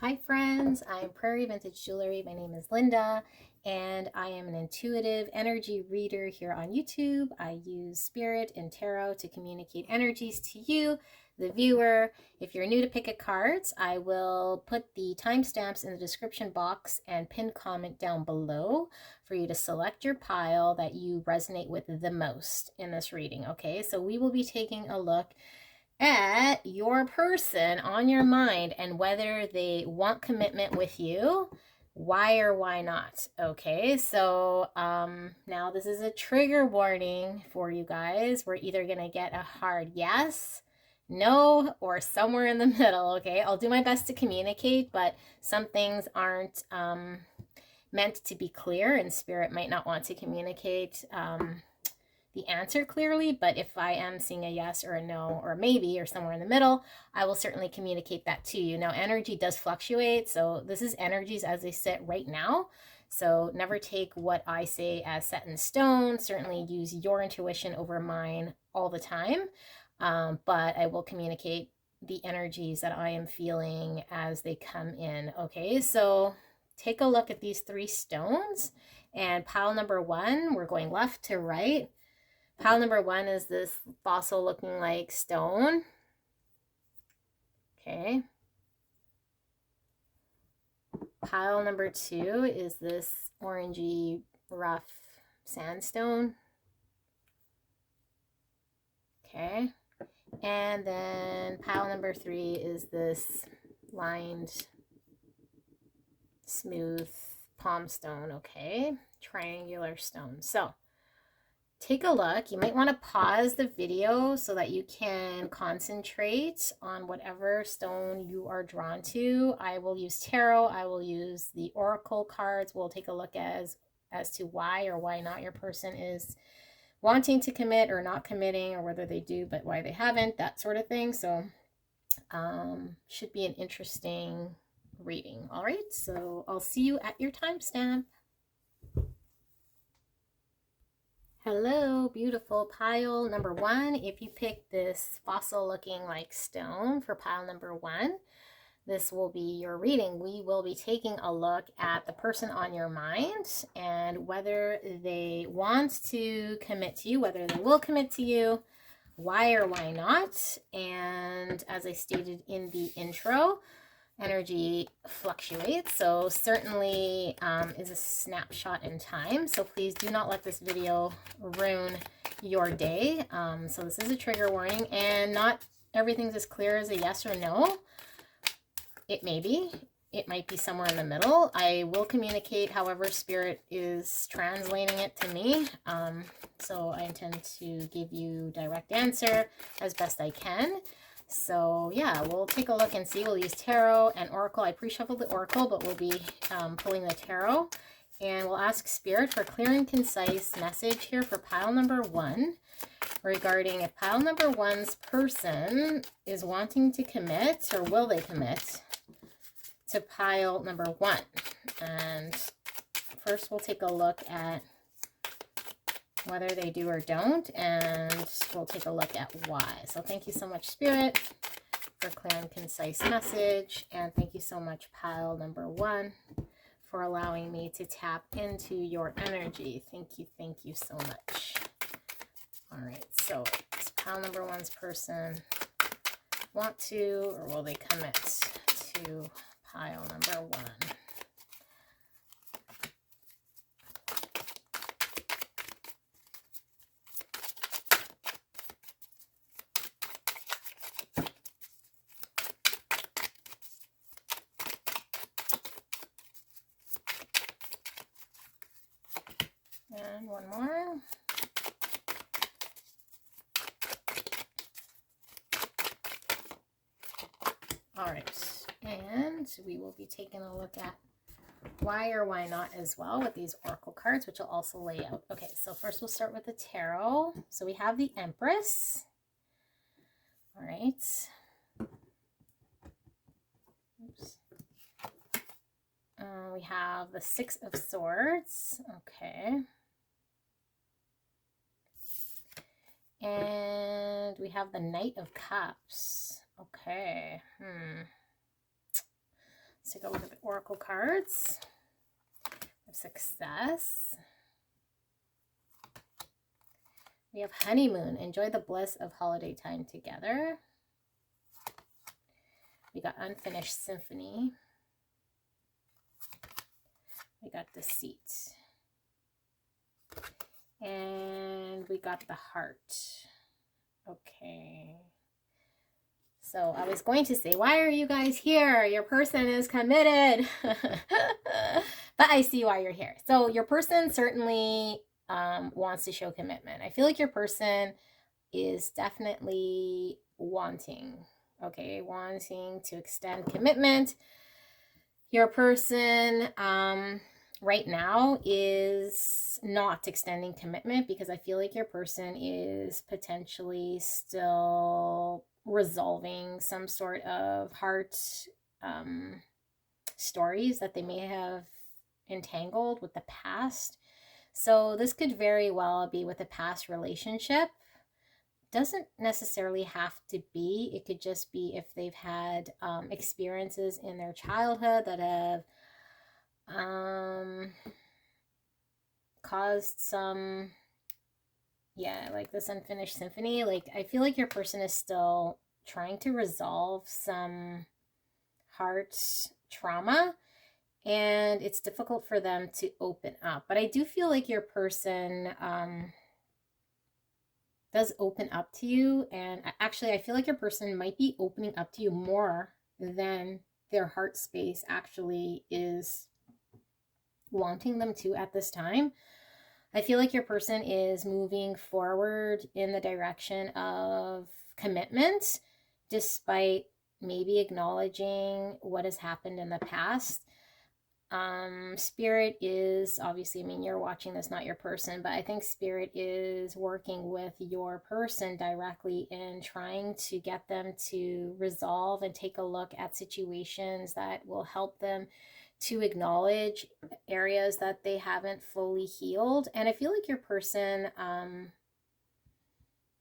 Hi friends, I'm Prairie Vintage Jewelry. My name is Linda and I am an intuitive energy reader here on YouTube. I use spirit and tarot to communicate energies to you, the viewer. If you're new to pick a cards, I will put the timestamps in the description box and pin comment down below for you to select your pile that you resonate with the most in this reading. Okay, so we will be taking a look at your person on your mind and whether they want commitment with you, why or why not. Okay, so now this is a trigger warning for you guys. We're either gonna get a hard yes, no, or somewhere in the middle. Okay, I'll do my best to communicate, but some things aren't meant to be clear, and spirit might not want to communicate the answer clearly, but if I am seeing a yes or a no or a maybe or somewhere in the middle, I will certainly communicate that to you. Now, energy does fluctuate, so this is energies as they sit right now. So never take what I say as set in stone. Certainly use your intuition over mine all the time, but I will communicate the energies that I am feeling as they come in. Okay, so take a look at these three stones, and pile number one, we're going left to right. Pile number one is this fossil looking like stone. Okay. Pile number two is this orangey rough sandstone. Okay. And then pile number three is this lined smooth palm stone. Okay. Triangular stone. So take a look. You might want to pause the video so that you can concentrate on whatever stone you are drawn to. I will use tarot. I will use the oracle cards. We'll take a look as to why or why not your person is wanting to commit or not committing, or whether they do but why they haven't, that sort of thing. So should be an interesting reading. All right, so I'll see you at your timestamp. Hello, beautiful pile number one. If you pick this fossil looking like stone for pile number one, this will be your reading. We will be taking a look at the person on your mind and whether they want to commit to you, whether they will commit to you, why or why not. And as I stated in the intro, energy fluctuates, so certainly is a snapshot in time, so please do not let this video ruin your day. So this is a trigger warning, and not everything's as clear as a yes or no. It may be, it might be somewhere in the middle. I will communicate however spirit is translating it to me, so I intend to give you direct answer as best I can. So yeah, we'll take a look and see. We'll use tarot and oracle. I pre-shuffled the oracle, but we'll be pulling the tarot. And we'll ask spirit for clear and concise message here for pile number one regarding if pile number one's person is wanting to commit, or will they commit to pile number one. And first we'll take a look at whether they do or don't, and we'll take a look at why. So thank you so much, spirit, for clear and concise message, and thank you so much, pile number one, for allowing me to tap into your energy. Thank you so much. All right, so does pile number one's person want to, or will they commit to pile number one? And one more. All right, and we will be taking a look at why or why not as well with these oracle cards, which I'll also lay out. Okay, so first we'll start with the tarot. So we have the Empress. All right. Oops. We have the Six of Swords. Okay. And we have the Knight of Cups. Okay. Let's take a look at the oracle cards of success. We have honeymoon. Enjoy the bliss of holiday time together. We got unfinished symphony. We got deceit. And we got the heart. Okay. So I was going to say, why are you guys here? Your person is committed. But I see why you're here. So your person certainly wants to show commitment. I feel like your person is definitely wanting, okay, wanting to extend commitment. Your person right now is not extending commitment because I feel like your person is potentially still resolving some sort of heart stories that they may have entangled with the past. So this could very well be with a past relationship. Doesn't necessarily have to be. It could just be if they've had experiences in their childhood that have caused some, yeah, like this unfinished symphony. Like I feel like your person is still trying to resolve some heart trauma, and it's difficult for them to open up. But I do feel like your person does open up to you, and actually I feel like your person might be opening up to you more than their heart space actually is wanting them to at this time. I feel like your person is moving forward in the direction of commitment despite maybe acknowledging what has happened in the past. Spirit is obviously, I mean, you're watching this, not your person, but I think Spirit is working with your person directly in trying to get them to resolve and take a look at situations that will help them to acknowledge areas that they haven't fully healed. And I feel like your person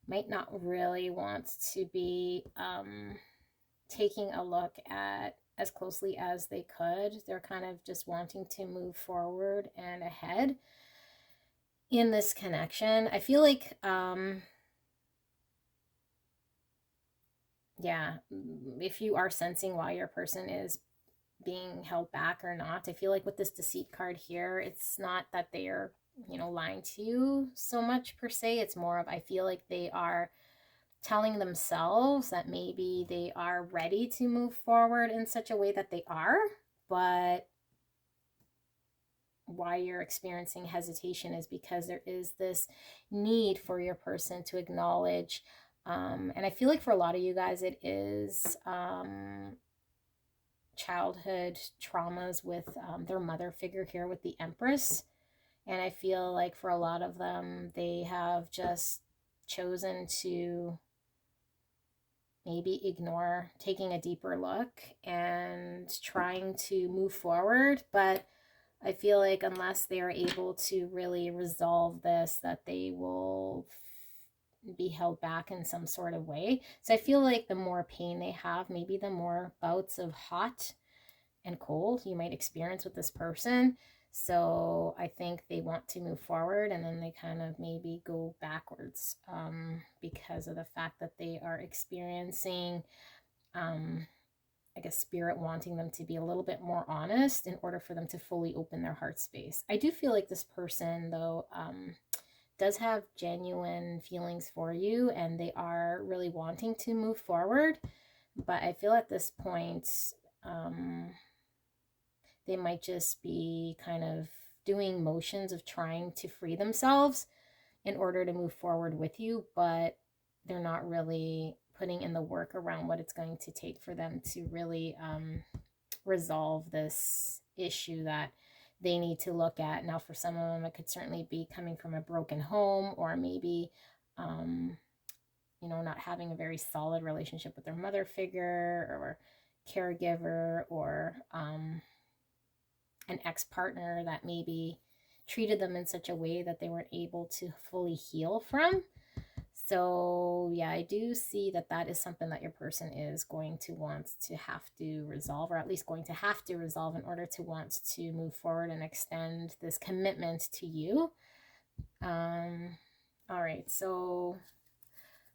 might not really want to be taking a look at as closely as they could. They're kind of just wanting to move forward and ahead in this connection. I feel like, yeah, if you are sensing why your person is being held back or not, I feel like with this deceit card here, it's not that they are, you know, lying to you so much per se. It's more of, I feel like they are telling themselves that maybe they are ready to move forward in such a way that they are, but why you're experiencing hesitation is because there is this need for your person to acknowledge, and I feel like for a lot of you guys, it is childhood traumas with their mother figure here with the Empress. And I feel like for a lot of them, they have just chosen to maybe ignore taking a deeper look and trying to move forward. But I feel like unless they are able to really resolve this, that they will be held back in some sort of way. So I feel like the more pain they have, maybe the more bouts of hot and cold you might experience with this person. So I think they want to move forward, and then they kind of maybe go backwards because of the fact that they are experiencing, I guess, Spirit wanting them to be a little bit more honest in order for them to fully open their heart space. I do feel like this person, though, does have genuine feelings for you, and they are really wanting to move forward. But I feel at this point, they might just be kind of doing motions of trying to free themselves in order to move forward with you, but they're not really putting in the work around what it's going to take for them to really resolve this issue that they need to look at. Now, for some of them, it could certainly be coming from a broken home, or maybe, you know, not having a very solid relationship with their mother figure or caregiver, or an ex-partner that maybe treated them in such a way that they weren't able to fully heal from. So yeah, I do see that that is something that your person is going to want to have to resolve, or at least going to have to resolve in order to want to move forward and extend this commitment to you. All right, so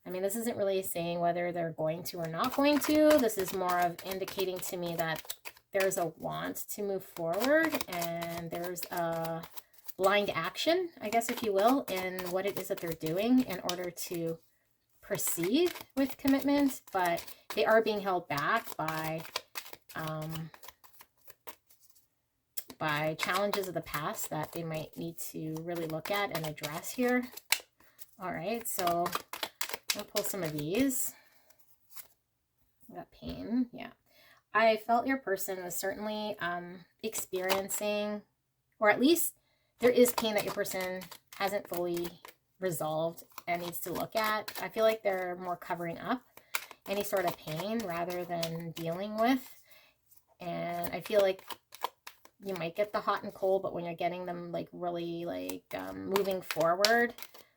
I mean, this isn't really saying whether they're going to or not going to. This is more of indicating to me that there's a want to move forward, and there's a blind action, I guess, if you will, in what it is that they're doing in order to proceed with commitment, but they are being held back by challenges of the past that they might need to really look at and address here. All right, so I'll pull some of these. I got pain. Yeah. I felt your person was certainly experiencing, or at least there is pain that your person hasn't fully resolved and needs to look at. I feel like they're more covering up any sort of pain rather than dealing with. And I feel like you might get the hot and cold, but when you're getting them like really like moving forward,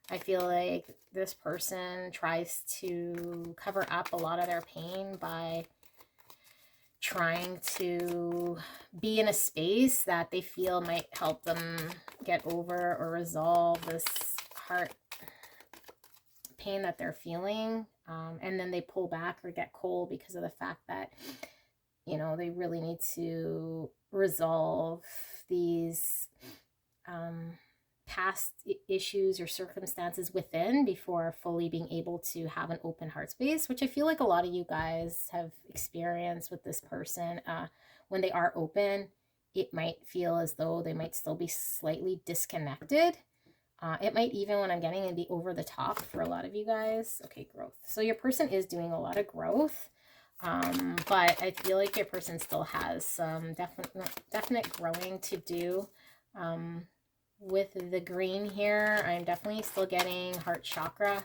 I feel like this person tries to cover up a lot of their pain by trying to be in a space that they feel might help them get over or resolve this heart pain that they're feeling. And then they pull back or get cold because of the fact that, you know, they really need to resolve these past issues or circumstances within before fully being able to have an open heart space, which I feel like a lot of you guys have experienced with this person. When they are open, it might feel as though they might still be slightly disconnected. It might even, when I'm getting it, be over the top for a lot of you guys. Okay, growth. So your person is doing a lot of growth, but I feel like your person still has some definite growing to do. With the green here, I'm definitely still getting heart chakra.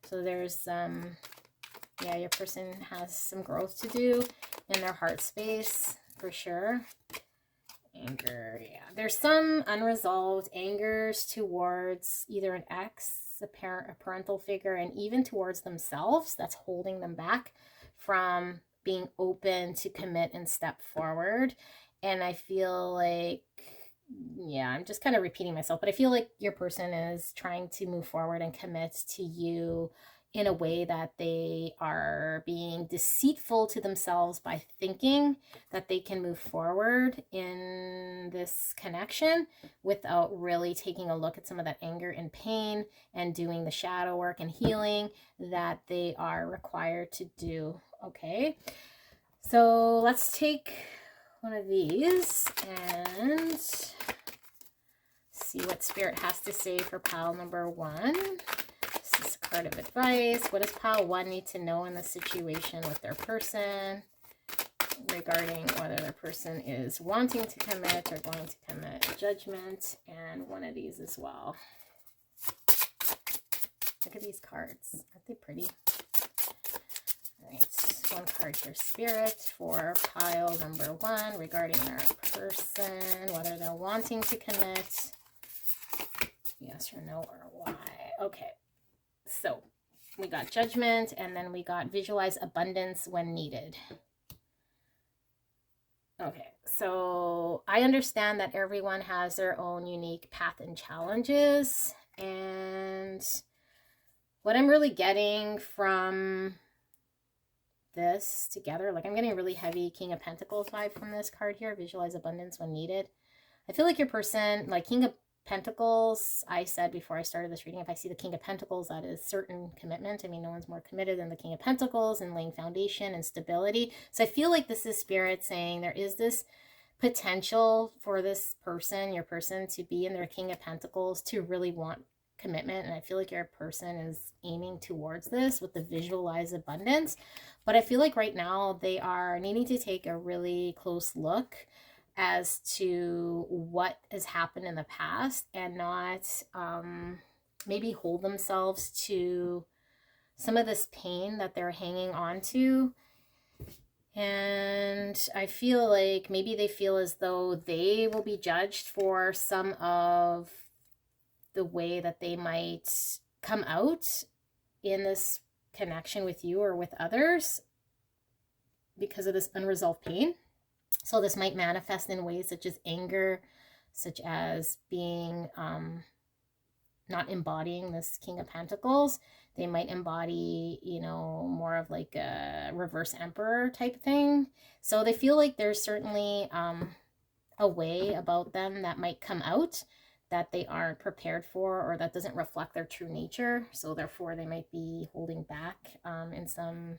So there's yeah, your person has some growth to do in their heart space for sure. Anger, yeah. There's some unresolved angers towards either an ex, a parent, a parental figure, and even towards themselves that's holding them back from being open to commit and step forward. And I feel like, yeah, I'm just kind of repeating myself, but I feel like your person is trying to move forward and commit to you in a way that they are being deceitful to themselves by thinking that they can move forward in this connection without really taking a look at some of that anger and pain and doing the shadow work and healing that they are required to do. Okay, so let's take one of these and see what Spirit has to say for pile number 1. This is a card of advice. What does pile 1 need to know in the situation with their person regarding whether their person is wanting to commit or going to commit? Judgment, and one of these as well. Look at these cards. Aren't they pretty? All right, one card here, Spirit, for pile number 1 regarding their person, whether they're wanting to commit, yes or no, or why. Okay, so we got Judgment, and then we got Visualize Abundance when needed. Okay, so I understand that everyone has their own unique path and challenges, and what I'm really getting from this together, like I'm getting a really heavy King of Pentacles vibe from this card here, Visualize Abundance when needed. I feel like your person, like King of Pentacles, I said before I started this reading, if I see the King of Pentacles, that is certain commitment. I mean, no one's more committed than the King of Pentacles and laying foundation and stability. So I feel like this is Spirit saying there is this potential for this person, your person, to be in their King of Pentacles, to really want commitment. And I feel like your person is aiming towards this with the Visualize Abundance. But I feel like right now they are needing to take a really close look as to what has happened in the past and not maybe hold themselves to some of this pain that they're hanging on to. And I feel like maybe they feel as though they will be judged for some of the way that they might come out in this connection with you or with others because of this unresolved pain. So this might manifest in ways such as anger, such as being not embodying this King of Pentacles. They might embody, you know, more of like a reverse emperor type thing. So they feel like there's certainly a way about them that might come out that they aren't prepared for, or that doesn't reflect their true nature. So therefore they might be holding back in some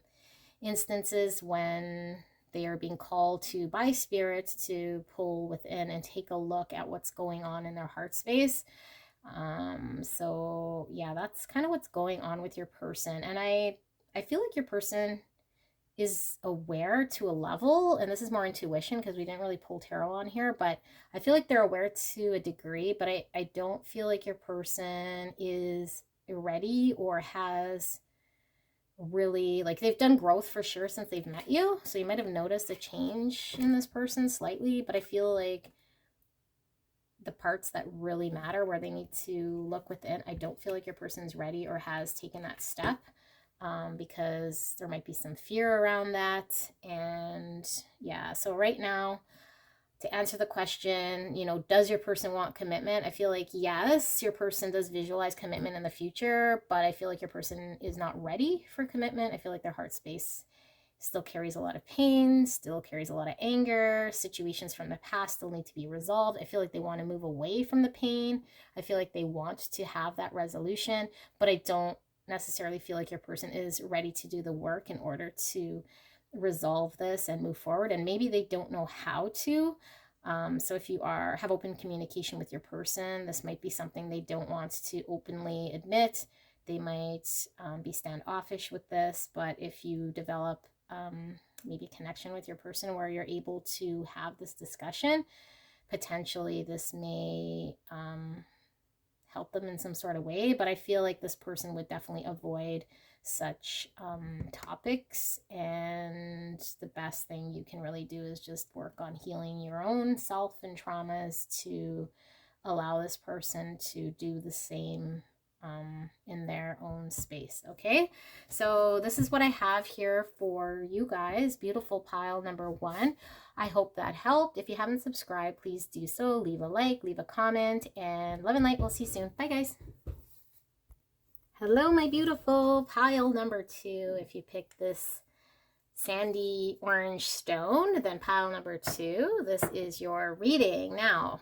instances when they are being called to by spirit to pull within and take a look at what's going on in their heart space. So yeah, that's kind of what's going on with your person. And I feel like your person is aware to a level, and this is more intuition because we didn't really pull tarot on here, but I feel like they're aware to a degree, but I don't feel like your person is ready or has really, like, they've done growth for sure since they've met you. So you might have noticed a change in this person slightly, but I feel like the parts that really matter where they need to look within, I don't feel like your person's ready or has taken that step. Because there might be some fear around that. And yeah, so right now, to answer the question, you know, does your person want commitment? I feel like yes, your person does visualize commitment in the future, but I feel like your person is not ready for commitment. I feel like their heart space still carries a lot of pain, still carries a lot of anger. Situations from the past still need to be resolved. I feel like they want to move away from the pain. I feel like they want to have that resolution, but I don't necessarily feel like your person is ready to do the work in order to resolve this and move forward. And maybe they don't know how to. So if you have open communication with your person, this might be something they don't want to openly admit. They might be standoffish with this, but if you develop maybe connection with your person where you're able to have this discussion, potentially this may help them in some sort of way. But I feel like this person would definitely avoid such topics, and the best thing you can really do is just work on healing your own self and traumas to allow this person to do the same in their own space. Okay, so this is what I have here for you guys. Beautiful pile number 1. I hope that helped. If you haven't subscribed, please do so. Leave a like, leave a comment, and love and light. We'll see you soon. Bye, guys. Hello, my beautiful pile number 2. If you picked this sandy orange stone, then pile number 2, this is your reading. Now,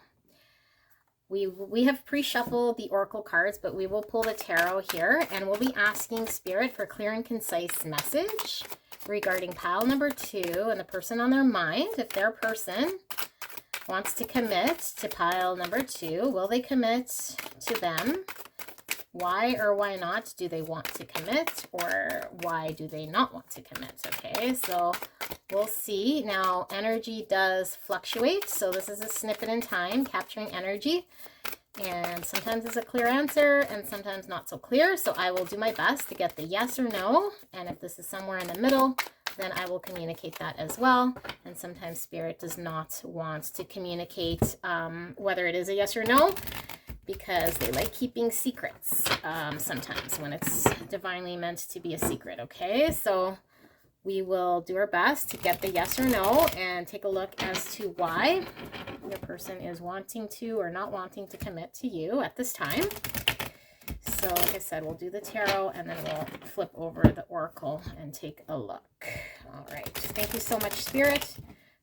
we have pre-shuffled the oracle cards, but we will pull the tarot here, and we'll be asking Spirit for clear and concise message regarding pile number 2 and the person on their mind. If their person wants to commit to pile number 2, will they commit to them? Why or why not do they want to commit, or why do they not want to commit? Okay, so we'll see. Now, energy does fluctuate, so this is a snippet in time, capturing energy. And sometimes it's a clear answer, and sometimes not so clear. So I will do my best to get the yes or no. And if this is somewhere in the middle, then I will communicate that as well. And sometimes Spirit does not want to communicate whether it is a yes or no, because they like keeping secrets sometimes when it's divinely meant to be a secret. Okay, so we will do our best to get the yes or no and take a look as to why your person is wanting to or not wanting to commit to you at this time. So like I said, we'll do the tarot and then we'll flip over the oracle and take a look. All right, thank you so much, Spirit,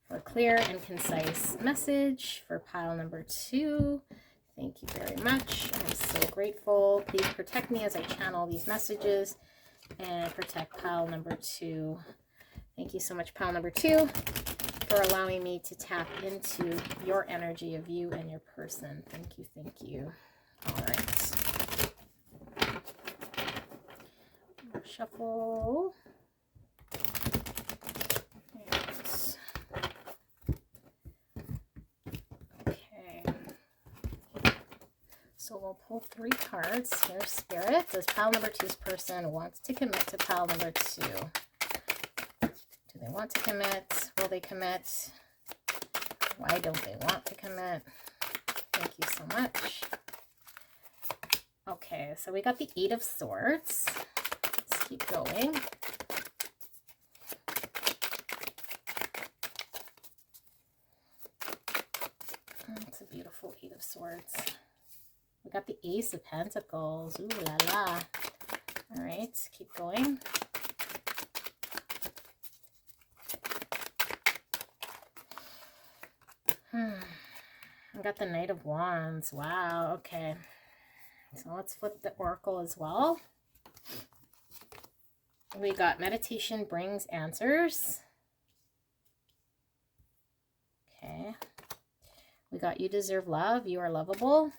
for a clear and concise message for pile number 2. Thank you very much. I'm so grateful. Please protect me as I channel these messages and protect pile number 2. Thank you so much, pile number 2, for allowing me to tap into your energy of you and your person. Thank you, thank you. All right. Shuffle. So we'll pull 3 cards here. Spirit, does pile number 2's person want to commit to pile number 2? Do they want to commit? Will they commit? Why don't they want to commit? Thank you so much. Okay, so we got the 8 of Swords. keep going. That's a beautiful Eight of Swords. We got the Ace of Pentacles. Ooh la la. All right, keep going. I got the Knight of Wands. Wow, okay. So let's flip the Oracle as well. We got meditation brings answers. Okay. We got you deserve love. You are lovable.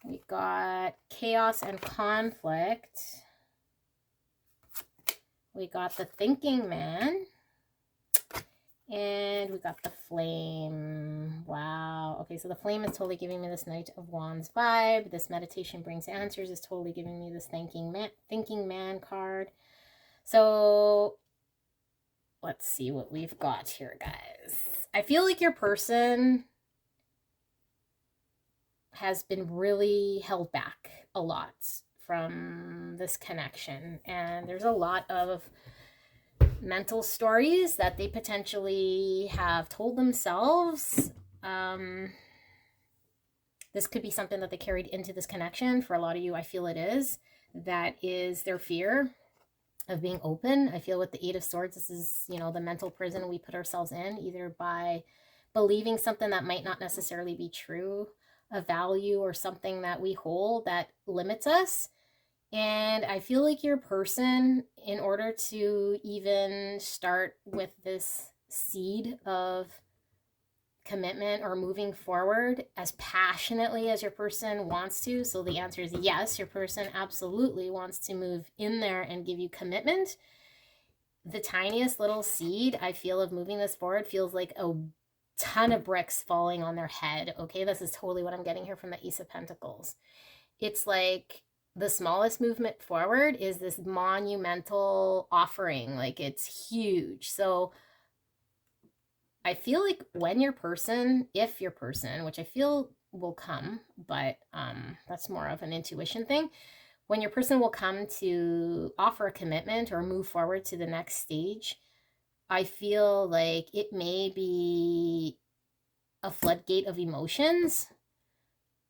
We got chaos and conflict. We got the thinking man. And we got the flame. Wow. Okay, so the flame is totally giving me this Knight of Wands vibe. This meditation brings answers is totally giving me this thinking man card. So let's see what we've got here, guys. I feel like your person has been really held back a lot from this connection. And there's a lot of mental stories that they potentially have told themselves. This could be something that they carried into this connection. For a lot of you, I feel it is. That is their fear of being open. I feel with the Eight of Swords, this is, you know, the mental prison we put ourselves in, either by believing something that might not necessarily be true, a value or something that we hold that limits us. And I feel like your person, in order to even start with this seed of commitment or moving forward as passionately as your person wants to, so the answer is yes, your person absolutely wants to move in there and give you commitment. The tiniest little seed, I feel, of moving this forward feels like a ton of bricks falling on their head. Okay, this is totally what I'm getting here from the Ace of Pentacles. It's like the smallest movement forward is this monumental offering. Like, it's huge. So I feel like when your person, if your person, which I feel will come, but that's more of an intuition thing. When your person will come to offer a commitment or move forward to the next stage, I feel like it may be a floodgate of emotions,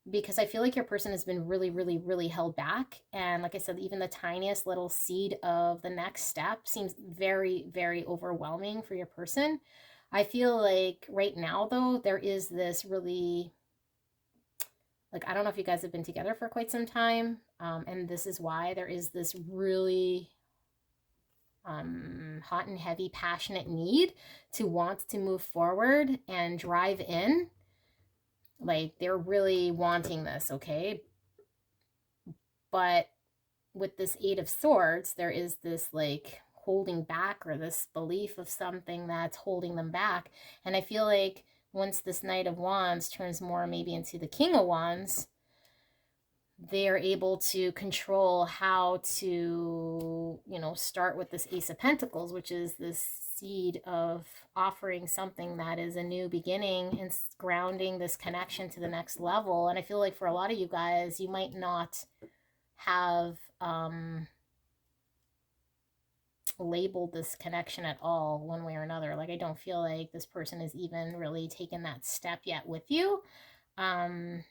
because I feel like your person has been really, really, really held back. And like I said, even the tiniest little seed of the next step seems very, very overwhelming for your person. I feel like right now, though, there is this really, like, I don't know if you guys have been together for quite some time. And this is why there is this really hot and heavy, passionate need to want to move forward and drive in. Like, they're really wanting this, okay? But with this Eight of Swords, there is this, like, holding back, or this belief of something that's holding them back. And I feel like once this Knight of Wands turns more maybe into the King of Wands, they're able to control how to, you know, start with this Ace of Pentacles, which is this seed of offering something that is a new beginning and grounding this connection to the next level. And I feel like for a lot of you guys, you might not have labeled this connection at all one way or another. Like, I don't feel like this person has even really taken that step yet with you. Because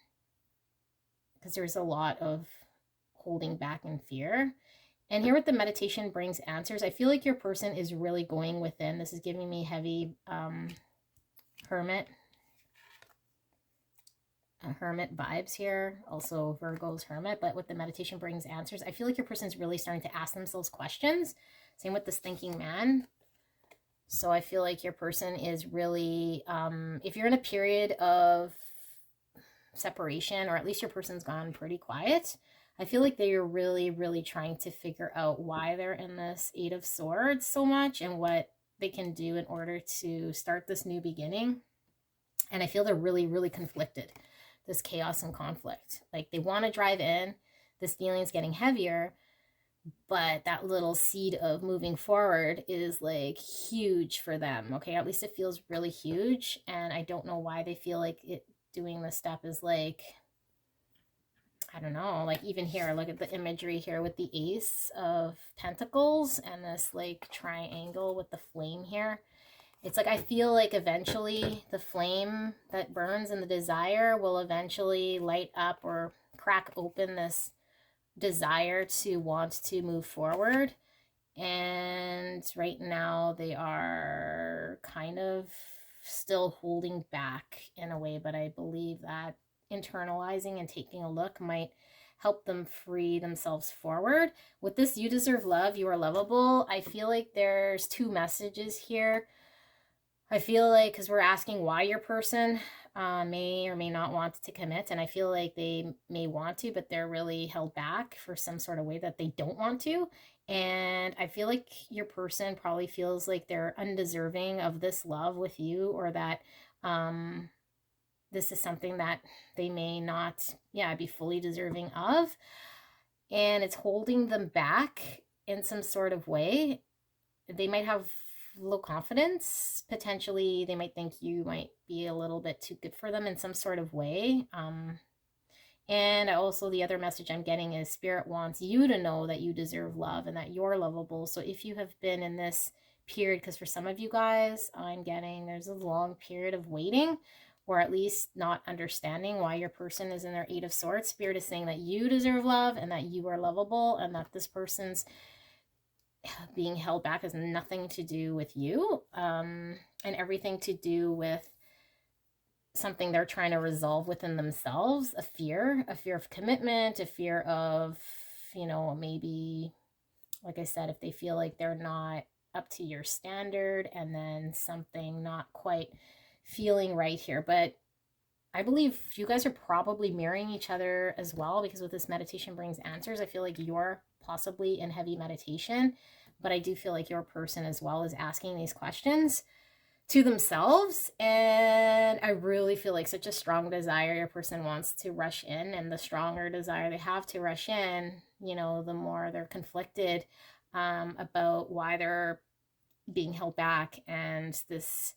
there's a lot of holding back and fear. And here with the meditation brings answers, I feel like your person is really going within. This is giving me heavy hermit vibes here. Also Virgo's hermit. But with the meditation brings answers, I feel like your person is really starting to ask themselves questions. Same with this thinking man. So I feel like your person is really, if you're in a period of separation, or at least your person's gone pretty quiet, I feel like they are really, really trying to figure out why they're in this Eight of Swords so much and what they can do in order to start this new beginning. And I feel they're really, really conflicted, this chaos and conflict. Like, they want to drive in, this feeling's getting heavier, but that little seed of moving forward is like huge for them. Okay, at least it feels really huge. And I don't know why they feel like it doing this step is like I don't know, like even here, look at the imagery here with the Ace of Pentacles and this like triangle with the flame here. It's like I feel like eventually the flame that burns and the desire will eventually light up or crack open this desire to want to move forward. And right now they are kind of still holding back in a way, but I believe that internalizing and taking a look might help them free themselves forward. With this, you deserve love, you are lovable. I feel like there's two messages here. I feel like, because we're asking why your person may or may not want to commit, and I feel like they may want to, but they're really held back for some sort of way that they don't want to. And I feel like your person probably feels like they're undeserving of this love with you, or that this is something that they may not, be fully deserving of. And it's holding them back in some sort of way. They might have low confidence. Potentially, they might think you might be a little bit too good for them in some sort of way. And also the other message I'm getting is Spirit wants you to know that you deserve love and that you're lovable. So if you have been in this period, because for some of you guys, I'm getting there's a long period of waiting, or at least not understanding why your person is in their Eight of Swords. Spirit is saying that you deserve love and that you are lovable, and that this person's being held back has nothing to do with you, and everything to do with something they're trying to resolve within themselves, a fear of commitment, a fear of, maybe, like I said, if they feel like they're not up to your standard, and then something not quite feeling right here. But I believe you guys are probably mirroring each other as well, because with this meditation brings answers. I feel like you're possibly in heavy meditation, but I do feel like your person as well is asking these questions to themselves. And I really feel like such a strong desire your person wants to rush in, and the stronger desire they have to rush in, the more they're conflicted about why they're being held back. And this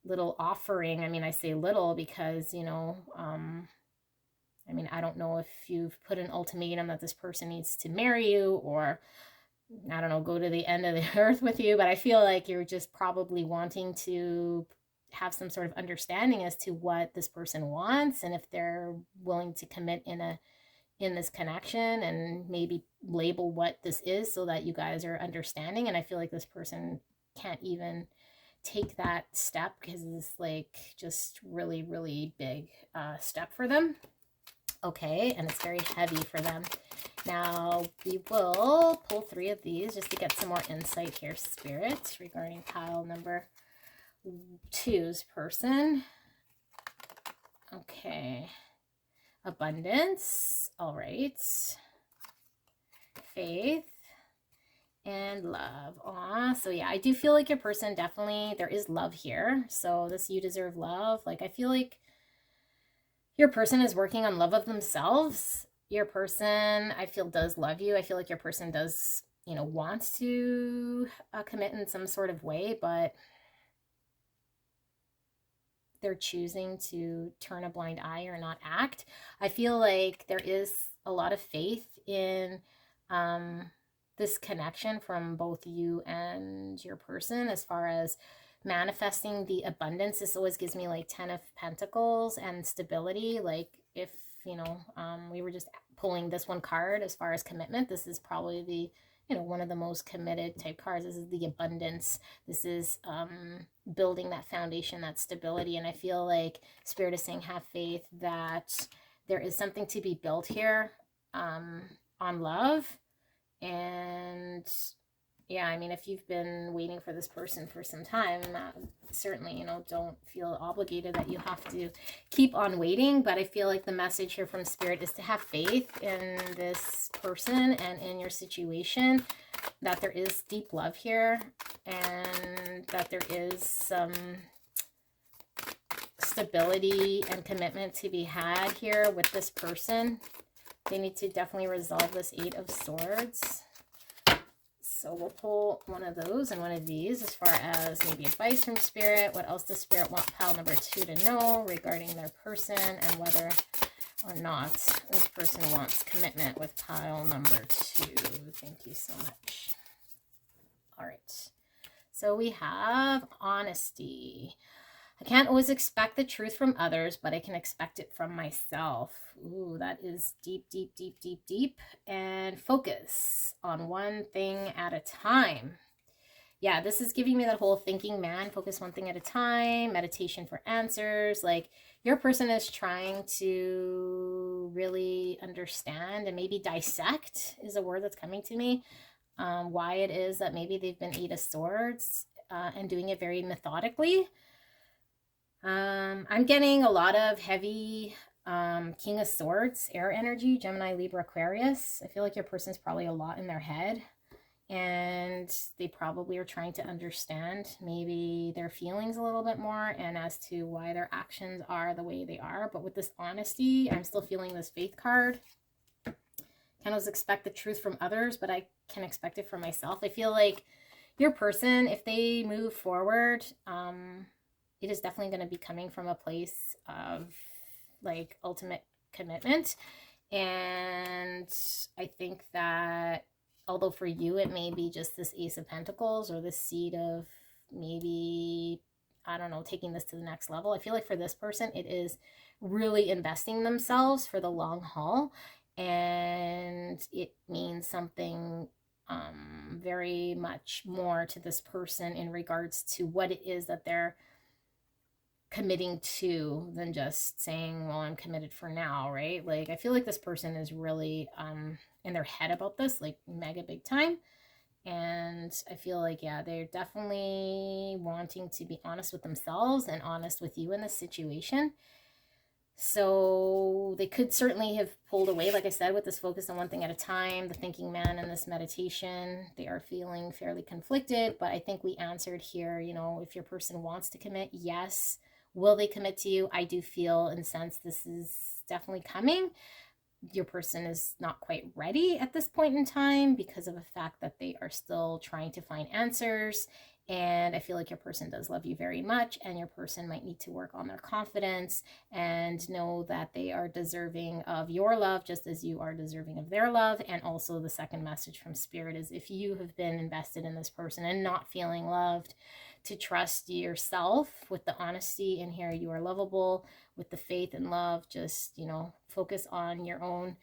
little offering, I say little because, I don't know if you've put an ultimatum that this person needs to marry you, or I don't know, go to the end of the earth with you, but I feel like you're just probably wanting to have some sort of understanding as to what this person wants, and if they're willing to commit in this connection, and maybe label what this is so that you guys are understanding. And I feel like this person can't even take that step because it's like just really, really big step for them. Okay, and it's very heavy for them. Now, we will pull 3 of these just to get some more insight here, Spirit, regarding pile number 2's person. Okay. Abundance. All right. Faith. And love. Aw, so yeah, I do feel like your person definitely, there is love here. So this you deserve love. Like, I feel like your person is working on love of themselves. Your person, I feel, does love you. I feel like your person does, want to commit in some sort of way, but they're choosing to turn a blind eye or not act. I feel like there is a lot of faith in this connection from both you and your person as far as manifesting the abundance. This always gives me like 10 of Pentacles and stability. Like if, we were just pulling this one card as far as commitment, this is probably the, one of the most committed type cards. This is the abundance. This is building that foundation, that stability. And I feel like Spirit is saying, have faith that there is something to be built here on love. And yeah, if you've been waiting for this person for some time, certainly, don't feel obligated that you have to keep on waiting. But I feel like the message here from Spirit is to have faith in this person and in your situation, that there is deep love here, and that there is some stability and commitment to be had here with this person. They need to definitely resolve this 8 of Swords. So we'll pull one of those and one of these as far as maybe advice from Spirit. What else does Spirit want pile number 2 to know regarding their person, and whether or not. This person wants commitment with pile number 2. Thank you so much. All right. So we have honesty. I can't always expect the truth from others, but I can expect it from myself. Ooh, that is deep, deep, deep, deep, deep. And focus on one thing at a time. Yeah, this is giving me that whole thinking man, focus one thing at a time, meditation for answers. Like your person is trying to really understand and maybe dissect is a word that's coming to me. Why it is that maybe they've been 8 of Swords and doing it very methodically. I'm getting a lot of heavy King of Swords, air energy, Gemini, Libra, Aquarius. I feel like your person's probably a lot in their head. And they probably are trying to understand maybe their feelings a little bit more and as to why their actions are the way they are. But with this honesty, I'm still feeling this faith card. Can't always expect the truth from others, but I can expect it from myself. I feel like your person, if they move forward, it is definitely going to be coming from a place of like ultimate commitment. And I think that although for you, it may be just this Ace of Pentacles or this seed of maybe, I don't know, taking this to the next level. I feel like for this person, it is really investing themselves for the long haul. And it means something very much more to this person in regards to what it is that they're committing to than just saying, well, I'm committed for now, right? Like, I feel like this person is really in their head about this, like mega big time. And I feel like, yeah, they're definitely wanting to be honest with themselves and honest with you in this situation. So they could certainly have pulled away, like I said, with this focus on one thing at a time, the thinking man and this meditation. They are feeling fairly conflicted, but I think we answered here, you know, if your person wants to commit, yes. Will they commit to you? I do feel and sense this is definitely coming. Your person is not quite ready at this point in time because of the fact that they are still trying to find answers. And I feel like your person does love you very much, and your person might need to work on their confidence and know that they are deserving of your love just as you are deserving of their love. And also the second message from Spirit is if you have been invested in this person and not feeling loved, to trust yourself with the honesty in here. You are lovable with the faith and love. Just, you know, focus on your own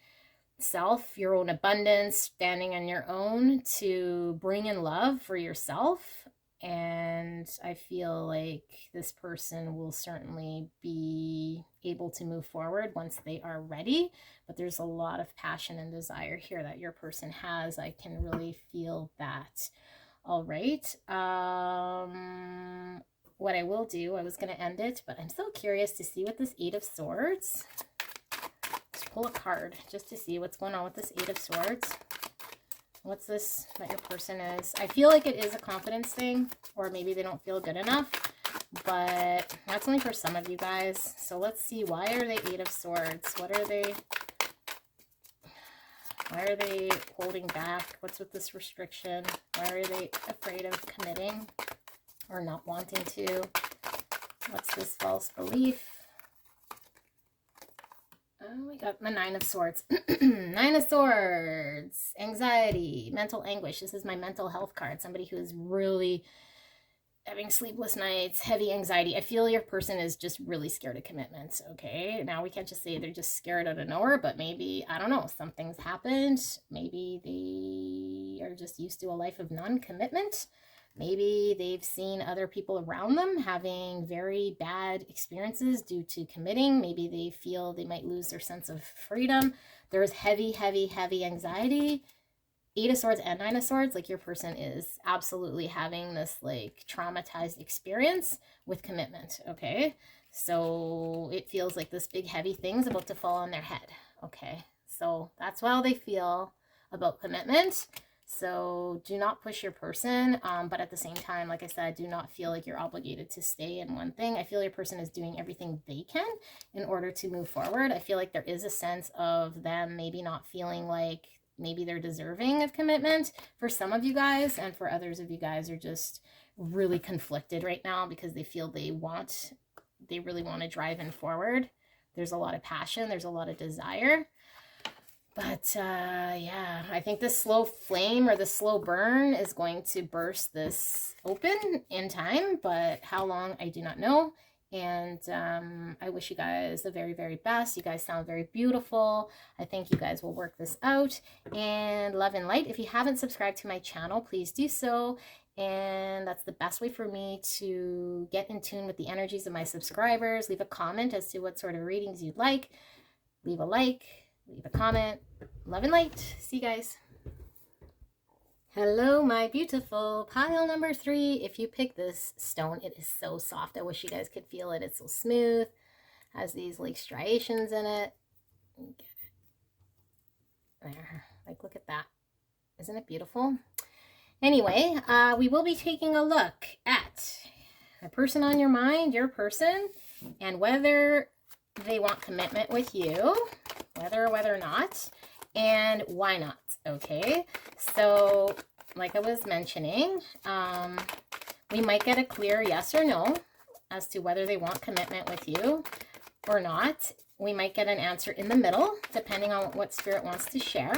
self, your own abundance, standing on your own to bring in love for yourself. And I feel like this person will certainly be able to move forward once they are ready. But there's a lot of passion and desire here that your person has. I can really feel that. All right. What I will do, I was going to end it, but I'm so curious to see what this 8 of Swords. Let's pull a card just to see what's going on with this 8 of Swords. What's this that your person is? I feel like it is a confidence thing, or maybe they don't feel good enough, but that's only for some of you guys. So let's see. Why are they 8 of Swords? What are they? Why are they holding back? What's with this restriction? Why are they afraid of committing or not wanting to? What's this false belief? Oh, we got the 9 of Swords. 9 of Swords. Anxiety, mental anguish. This is my mental health card. Somebody who is really having sleepless nights, heavy anxiety. I feel your person is just really scared of commitment, okay? Now, we can't just say they're just scared out of nowhere, but maybe, I don't know, something's happened. Maybe they are just used to a life of non-commitment. Maybe they've seen other people around them having very bad experiences due to committing. Maybe they feel they might lose their sense of freedom. There's heavy, heavy, heavy anxiety. 8 of Swords and 9 of Swords, like your person is absolutely having this like traumatized experience with commitment, okay? So it feels like this big heavy thing's about to fall on their head, okay? So that's how they feel about commitment. So do not push your person, but at the same time, like I said, do not feel like you're obligated to stay in one thing. I feel your person is doing everything they can in order to move forward. I feel like there is a sense of them maybe not feeling like maybe they're deserving of commitment for some of you guys, and for others of you guys are just really conflicted right now because they feel they really want to drive in forward. There's a lot of passion. There's a lot of desire. But yeah, I think this slow flame or the slow burn is going to burst this open in time, but how long, I do not know. And I wish you guys the very, very best. You guys sound very beautiful. I think you guys will work this out. And love and light. If you haven't subscribed to my channel, please do so. And that's the best way for me to get in tune with the energies of my subscribers. Leave a comment as to what sort of readings you'd like. Leave a like, leave a comment. Love and light. See you guys. Hello, my beautiful pile number 3. If you pick this stone, it is so soft. I wish you guys could feel it. It's so smooth. Has these like striations in it. Get it. There. Like, look at that. Isn't it beautiful? Anyway, we will be taking a look at the person on your mind, your person, and whether they want commitment with you, whether or whether not, and why not. Okay, so like I was mentioning, we might get a clear yes or no as to whether they want commitment with you or not. We might get an answer in the middle, depending on what Spirit wants to share.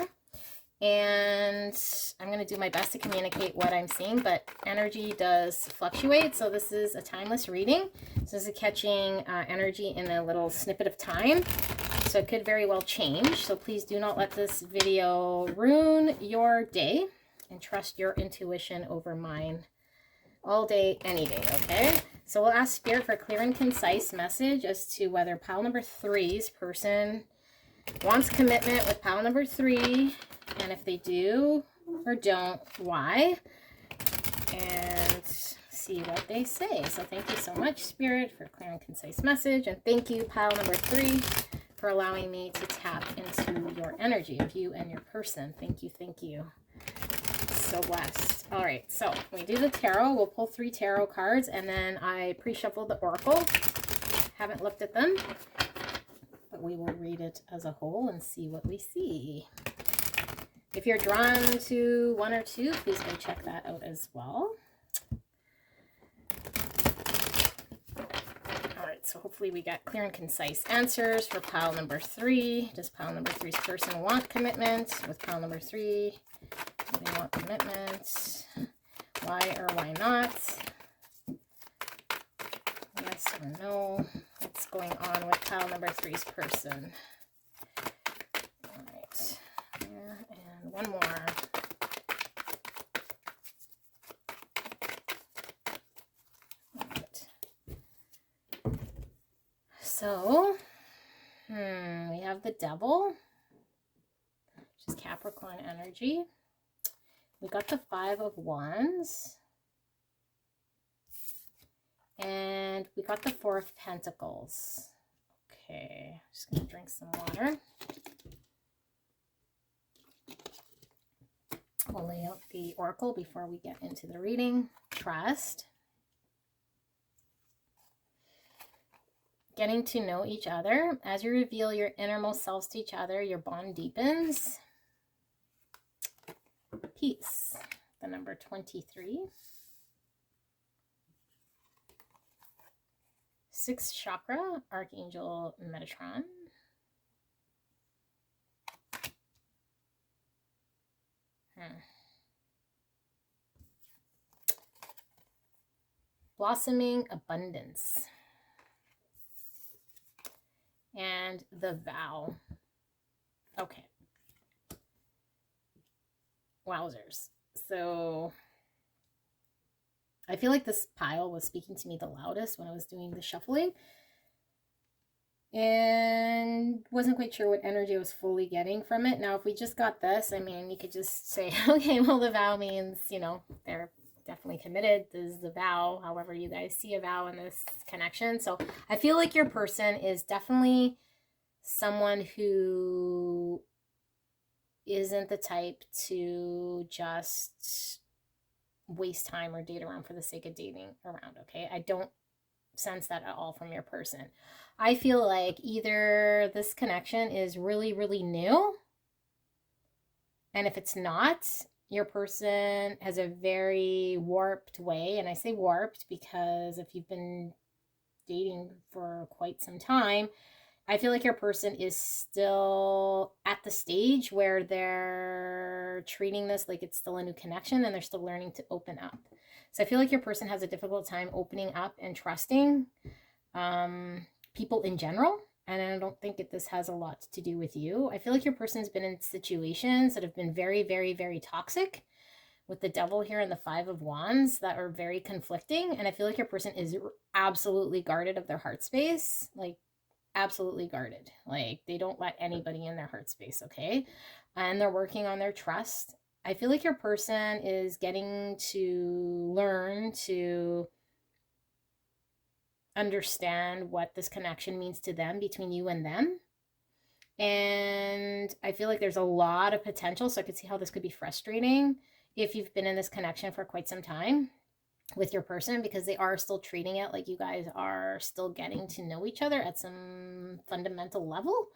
And I'm going to do my best to communicate what I'm seeing, but energy does fluctuate. So this is a timeless reading. So this is catching energy in a little snippet of time. So it could very well change. So please do not let this video ruin your day, and trust your intuition over mine all day, any day, okay? So we'll ask Spirit for a clear and concise message as to whether pile number 3's person wants commitment with pile number 3, and if they do or don't, why, and see what they say. So thank you so much, Spirit, for a clear and concise message, and thank you, pile number 3, for allowing me to tap into your energy of you and your person. Thank you, thank you. So blessed. All right, so we do the tarot. We'll pull 3 tarot cards, and then I pre-shuffled the oracle. Haven't looked at them, but we will read it as a whole and see what we see. If you're drawn to 1 or 2, please go check that out as well. All right, so hopefully we got clear and concise answers for pile number 3. Does pile number 3's person want commitment with pile number 3? Do they want commitment? Why or why not? Yes or no? What's going on with pile number 3's person? All right, there, and one more. All right. So, we have the Devil, which is Capricorn energy. We got the 5 of Wands. And we got the 4 of Pentacles. Okay, just gonna drink some water. We'll lay out the oracle before we get into the reading. Trust. Getting to know each other. As you reveal your innermost selves to each other, your bond deepens. Peace. The number 23. 6th chakra, Archangel Metatron. Blossoming abundance. And the vow. Okay. Wowzers. So I feel like this pile was speaking to me the loudest when I was doing the shuffling, and wasn't quite sure what energy I was fully getting from it. Now, if we just got this, I mean, you could just say, okay, well, the vow means, you know, they're definitely committed. This is the vow, however you guys see a vow in this connection. So I feel like your person is definitely someone who isn't the type to just waste time or date around for the sake of dating around, okay? I don't sense that at all from your person. I feel like either this connection is really, really new, and if it's not, your person has a very warped way, and I say warped because if you've been dating for quite some time, I feel like your person is still at the stage where they're treating this like it's still a new connection and they're still learning to open up. So I feel like your person has a difficult time opening up and trusting people in general. And I don't think this has a lot to do with you. I feel like your person's been in situations that have been very, very, very toxic, with the devil here and the 5 of Wands, that are very conflicting. And I feel like your person is absolutely guarded of their heart space. Like, absolutely guarded. Like, they don't let anybody in their heart space, okay? And they're working on their trust. I feel like your person is getting to learn to understand what this connection means to them, between you and them. And I feel like there's a lot of potential, so I could see how this could be frustrating if you've been in this connection for quite some time with your person, because they are still treating it like you guys are still getting to know each other at some fundamental level.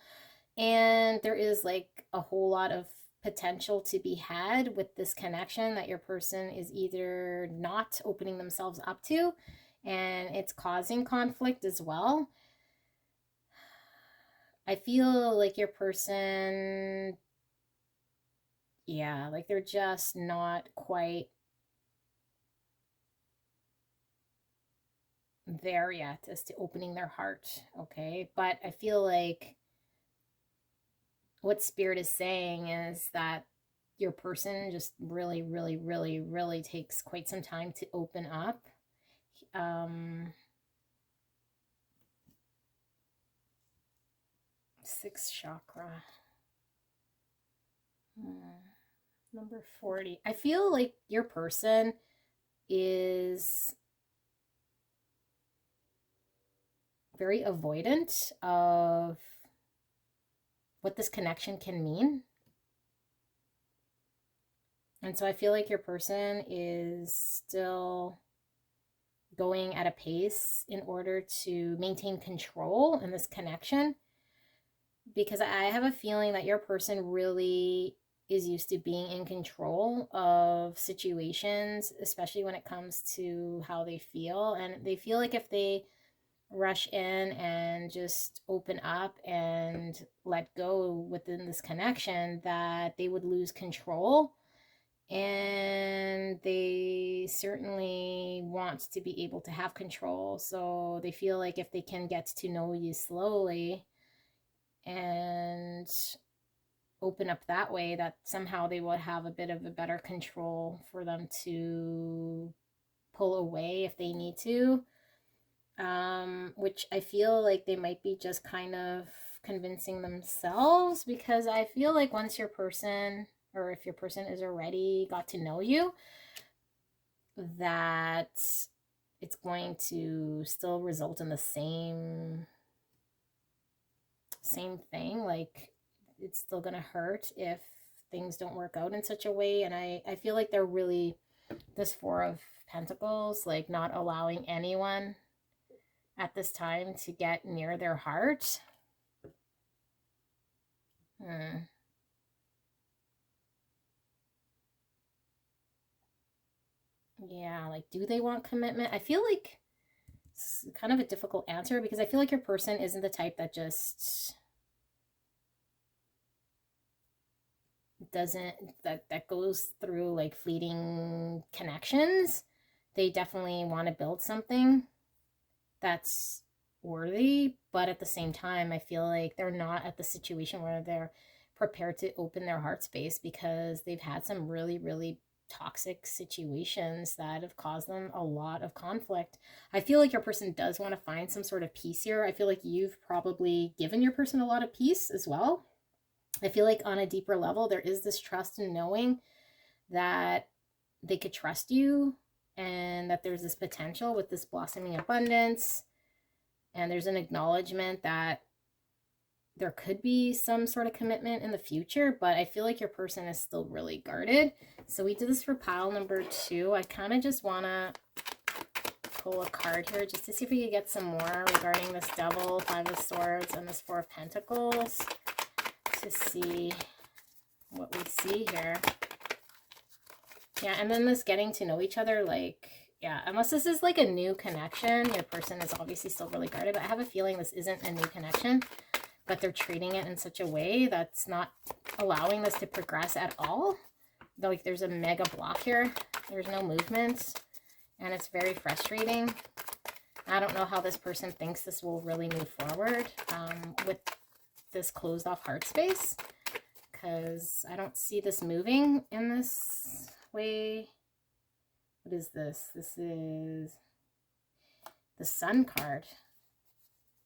And there is like a whole lot of potential to be had with this connection that your person is either not opening themselves up to, and it's causing conflict as well. I feel like your person, yeah, like they're just not quite there yet as to opening their heart, okay? But I feel like what Spirit is saying is that your person just really, really, really, really takes quite some time to open up. Sixth chakra. Number 40. I feel like your person is very avoidant of what this connection can mean. And so I feel like your person is still going at a pace in order to maintain control in this connection, because I have a feeling that your person really is used to being in control of situations, especially when it comes to how they feel. And they feel like if they rush in and just open up and let go within this connection, that they would lose control. And they certainly want to be able to have control. So they feel like if they can get to know you slowly and open up that way, that somehow they will have a bit of a better control for them to pull away if they need to. Which I feel like they might be just kind of convincing themselves, because I feel like once your person, or if your person is already got to know you, that it's going to still result in the same thing. Like, it's still gonna hurt if things don't work out in such a way. And I feel like they're really, this 4 of Pentacles, like not allowing anyone at this time to get near their heart. Yeah, like, do they want commitment? I feel like it's kind of a difficult answer, because I feel like your person isn't the type that just doesn't, that goes through like fleeting connections. They definitely want to build something that's worthy, but at the same time, I feel like they're not at the situation where they're prepared to open their heart space, because they've had some really, really toxic situations that have caused them a lot of conflict. I feel like your person does want to find some sort of peace here. I feel like you've probably given your person a lot of peace as well. I feel like on a deeper level, there is this trust in knowing that they could trust you, and that there's this potential with this blossoming abundance. And there's an acknowledgement that there could be some sort of commitment in the future, but I feel like your person is still really guarded. So we did this for pile number 2. I kind of just want to pull a card here just to see if we could get some more regarding this Devil, 5 of Swords, and this 4 of Pentacles, to see what we see here. Yeah, and then this getting to know each other, like, yeah, unless this is like a new connection, your person is obviously still really guarded, but I have a feeling this isn't a new connection. but they're treating it in such a way that's not allowing this to progress at all. Like there's a mega block here. There's no movement, and it's very frustrating. I don't know how this person thinks this will really move forward with this closed off heart space, because I don't see this moving in this way. What is this? This is the Sun card.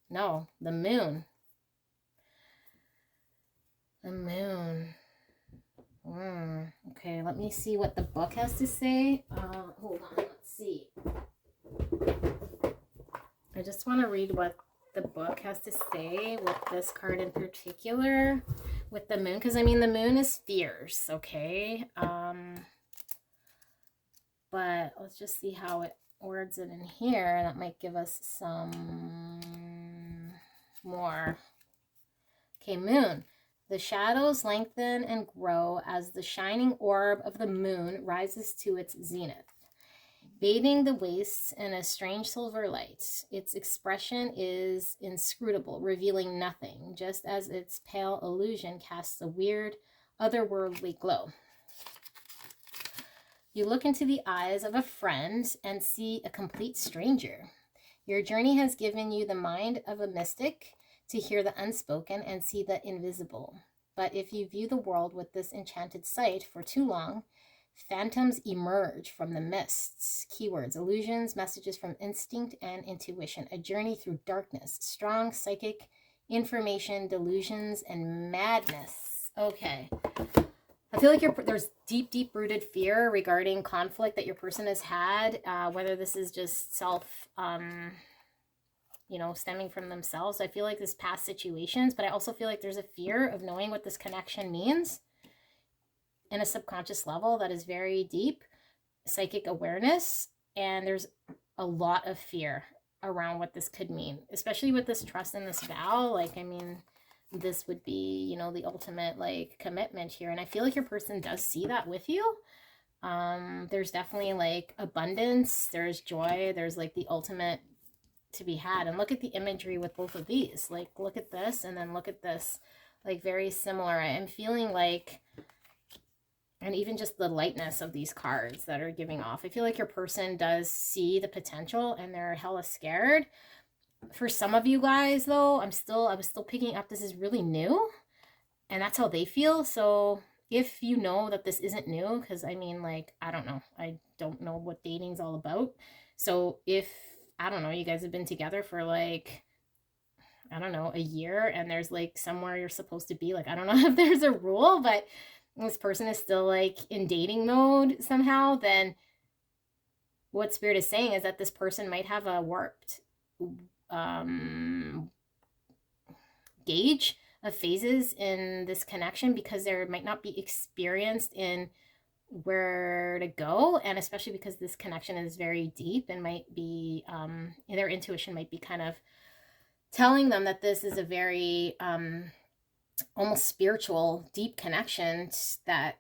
No, the Moon. The Moon. Okay, let me see what the book has to say. Hold on, let's see. I just want to read what the book has to say with this card in particular, with the Moon, because I mean the Moon is fierce, okay? But let's just see how it words it in here. That might give us some more. Okay, Moon. The shadows lengthen and grow as the shining orb of the moon rises to its zenith, bathing the wastes in a strange silver light. Its expression is inscrutable, revealing nothing, just as its pale illusion casts a weird, otherworldly glow. You look into the eyes of a friend and see a complete stranger. Your journey has given you the mind of a mystic, to hear the unspoken and see the invisible. But if you view the world with this enchanted sight for too long, phantoms emerge from the mists. Keywords: illusions, messages from instinct and intuition, a journey through darkness, strong psychic information, delusions, and madness. Okay. I feel like there's deep rooted fear regarding conflict that your person has had, whether this is just self, stemming from themselves. I feel like this past situations, but I also feel like there's a fear of knowing what this connection means in a subconscious level that is very deep, psychic awareness, and there's a lot of fear around what this could mean, especially with this trust and this vow. Like, I mean, this would be, the ultimate like commitment here. And I feel like your person does see that with you. There's definitely like abundance, there's joy, there's like the ultimate to be had. And look at the imagery with both of these. Like, look at this and then look at this. Like, very similar. I'm feeling like, and even just the lightness of these cards that are giving off, I feel like your person does see the potential and they're hella scared. For some of you guys though, I was still picking up this is really new, and that's how they feel. So if you know that this isn't new, because I mean, like, I don't know what dating's all about. So if, I don't know, you guys have been together for like, I don't know, a year, and there's like somewhere you're supposed to be, like, I don't know if there's a rule, but this person is still like in dating mode somehow, then what Spirit is saying is that this person might have a warped gauge of phases in this connection, because there might not be experienced in where to go, and especially because this connection is very deep and might be their intuition might be kind of telling them that this is a very almost spiritual deep connection that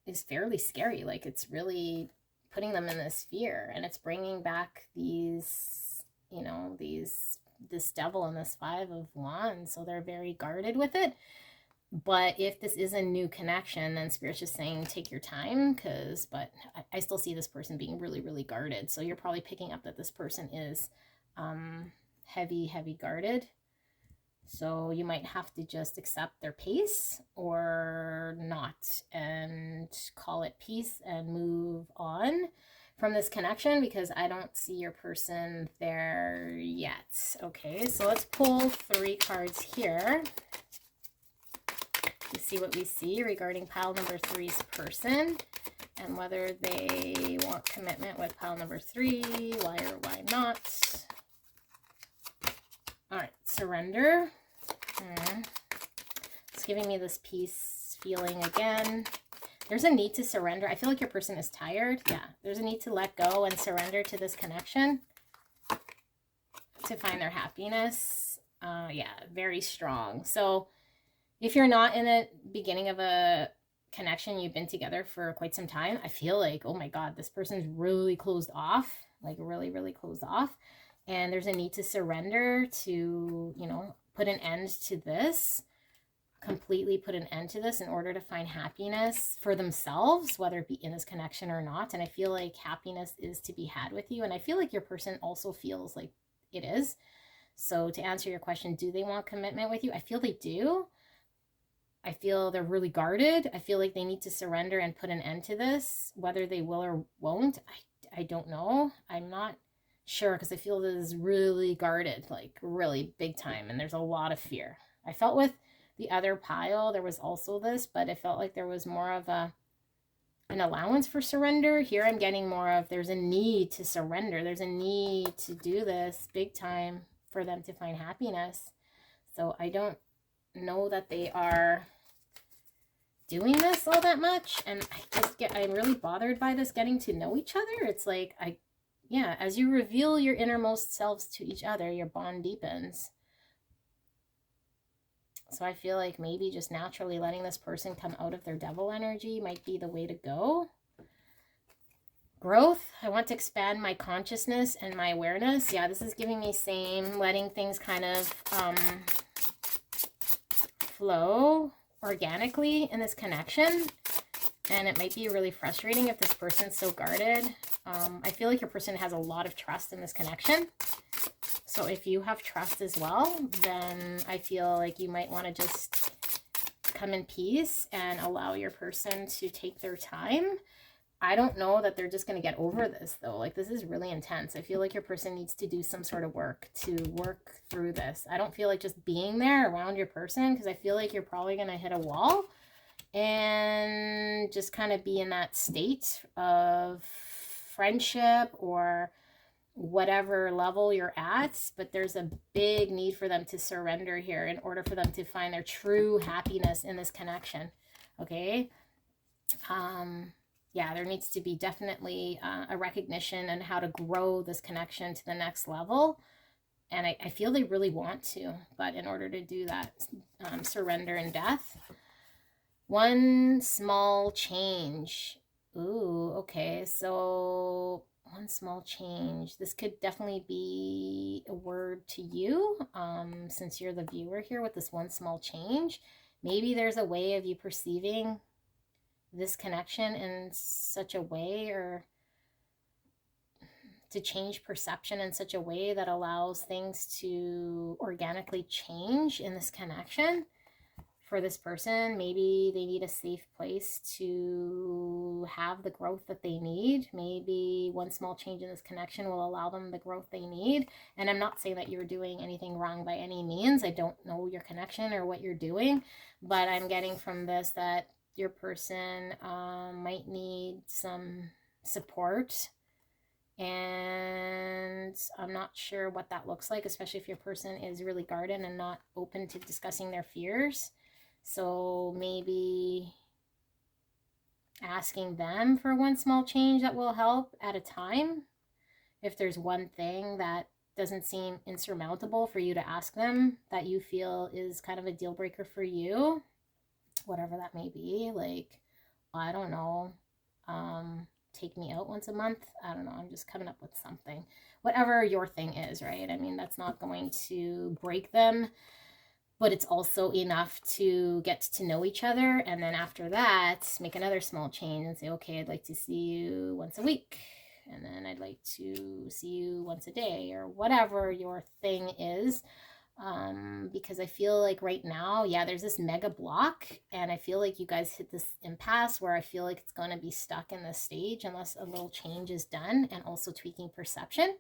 is fairly scary. Like, it's really putting them in this fear, and it's bringing back these this devil and this Five of Wands, so they're very guarded with it. But if this is a new connection, then Spirit's just saying take your time, but I still see this person being really guarded. So you're probably picking up that this person is heavy guarded. So you might have to just accept their pace or not and call it peace and move on from this connection, because I don't see your person there yet. Okay, so let's pull 3 cards here. You see what we see regarding pile number 3's person and whether they want commitment with pile number 3, why or why not. All right, surrender. It's giving me this peace feeling again. There's a need to surrender. I feel like your person is tired. Yeah, there's a need to let go and surrender to this connection to find their happiness. Yeah, very strong. So if you're not in the beginning of a connection, you've been together for quite some time, I feel like, oh my God, this person's really closed off, like really closed off. And there's a need to surrender to, put an end to this, completely put an end to this in order to find happiness for themselves, whether it be in this connection or not. And I feel like happiness is to be had with you. And I feel like your person also feels like it is. So to answer your question, do they want commitment with you? I feel they do. I feel they're really guarded. I feel like they need to surrender and put an end to this. Whether they will or won't, I don't know. I'm not sure, because I feel this is really guarded, like really big time. And there's a lot of fear. I felt with the other pile, there was also this, but it felt like there was more of an allowance for surrender. Here I'm getting more of there's a need to surrender. There's a need to do this big time for them to find happiness. So I don't know that they are doing this all that much. And I'm really bothered by this getting to know each other. It's like, as you reveal your innermost selves to each other, your bond deepens. So I feel like maybe just naturally letting this person come out of their devil energy might be the way to go. Growth. I want to expand my consciousness and my awareness. Yeah, this is giving me same, letting things kind of flow organically in this connection. And it might be really frustrating if this person's so guarded. I feel like your person has a lot of trust in this connection. So if you have trust as well, then I feel like you might want to just come in peace and allow your person to take their time. I don't know that they're just going to get over this, though. Like, this is really intense. I feel like your person needs to do some sort of work to work through this. I don't feel like just being there around your person, because I feel like you're probably going to hit a wall and just kind of be in that state of friendship or whatever level you're at, but there's a big need for them to surrender here in order for them to find their true happiness in this connection. Okay. Yeah, there needs to be definitely a recognition and how to grow this connection to the next level. And I feel they really want to, but in order to do that, surrender and death. One small change. Ooh, okay. So one small change. This could definitely be a word to you, since you're the viewer here with this one small change. Maybe there's a way of you perceiving this connection in such a way, or to change perception in such a way that allows things to organically change in this connection. For this person, maybe they need a safe place to have the growth that they need. Maybe one small change in this connection will allow them the growth they need. And I'm not saying that you're doing anything wrong by any means. I don't know your connection or what you're doing, but I'm getting from this that your person might need some support. And I'm not sure what that looks like, especially if your person is really guarded and not open to discussing their fears. So maybe asking them for one small change that will help at a time. If there's one thing that doesn't seem insurmountable for you to ask them, that you feel is kind of a deal breaker for you, whatever that may be, like, I don't know, take me out once a month. I don't know. I'm just coming up with something. Whatever your thing is, right? I mean, that's not going to break them, but it's also enough to get to know each other. And then after that, make another small change and say, okay, I'd like to see you once a week. And then I'd like to see you once a day, or whatever your thing is. Because I feel like right now, yeah, there's this mega block, and I feel like you guys hit this impasse where I feel like it's going to be stuck in this stage unless a little change is done, and also tweaking perception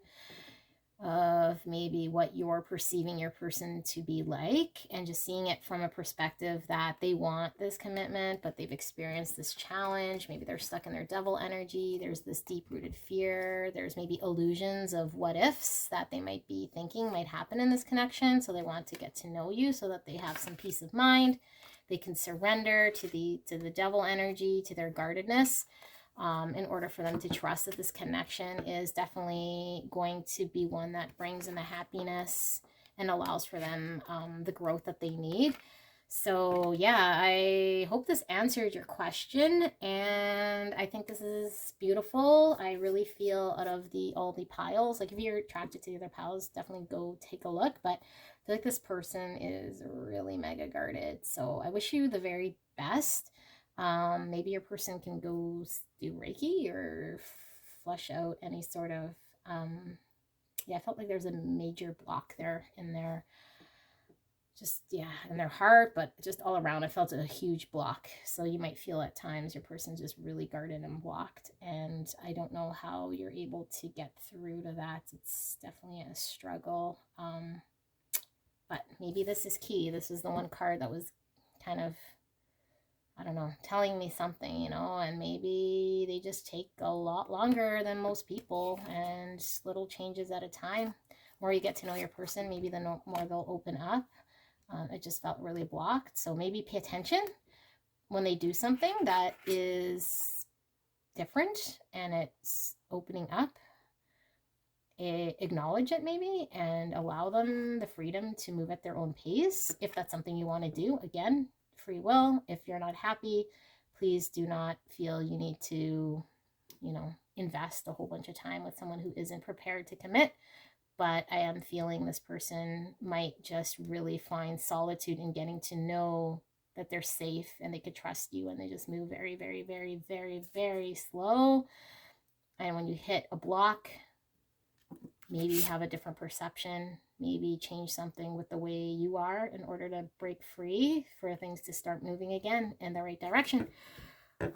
of maybe what you're perceiving your person to be like, and just seeing it from a perspective that they want this commitment, but they've experienced this challenge. Maybe they're stuck in their devil energy. There's this deep-rooted fear. There's maybe illusions of what ifs that they might be thinking might happen in this connection. So they want to get to know you so that they have some peace of mind. They can surrender to the devil energy, to their guardedness, in order for them to trust that this connection is definitely going to be one that brings in the happiness and allows for them the growth that they need. So yeah, I hope this answered your question, and I think this is beautiful. I really feel out of all the piles, like if you're attracted to the other piles, definitely go take a look. But I feel like this person is really mega guarded. So I wish you the very best. Maybe your person can go do Reiki or flush out any sort of yeah, I felt like there's a major block there in their just, yeah, in their heart, but just all around I felt a huge block. So you might feel at times your person's just really guarded and blocked, and I don't know how you're able to get through to that. It's definitely a struggle, but maybe this is key. This is the one card that was kind of, I don't know, telling me something, you know, and maybe they just take a lot longer than most people, and little changes at a time. The more you get to know your person, maybe the more they'll open up. It just felt really blocked. So maybe pay attention when they do something that is different and it's opening up. Acknowledge it maybe and allow them the freedom to move at their own pace if that's something you want to do. Again, free will. If you're not happy, please do not feel you need to, you know, invest a whole bunch of time with someone who isn't prepared to commit. But I am feeling this person might just really find solitude in getting to know that they're safe and they could trust you, and they just move very, very, very, very, very slow. And when you hit a block, maybe have a different perception, maybe change something with the way you are in order to break free for things to start moving again in the right direction.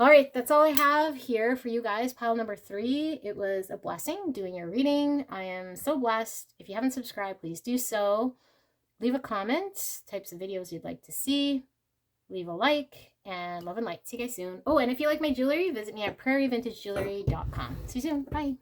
All right, that's all I have here for you guys. Pile number 3. It was a blessing doing your reading. I am so blessed. If you haven't subscribed, please do so. Leave a comment, types of videos you'd like to see. Leave a like, and love and light. See you guys soon. Oh, and if you like my jewelry, visit me at prairievintagejewelry.com. See you soon. Bye.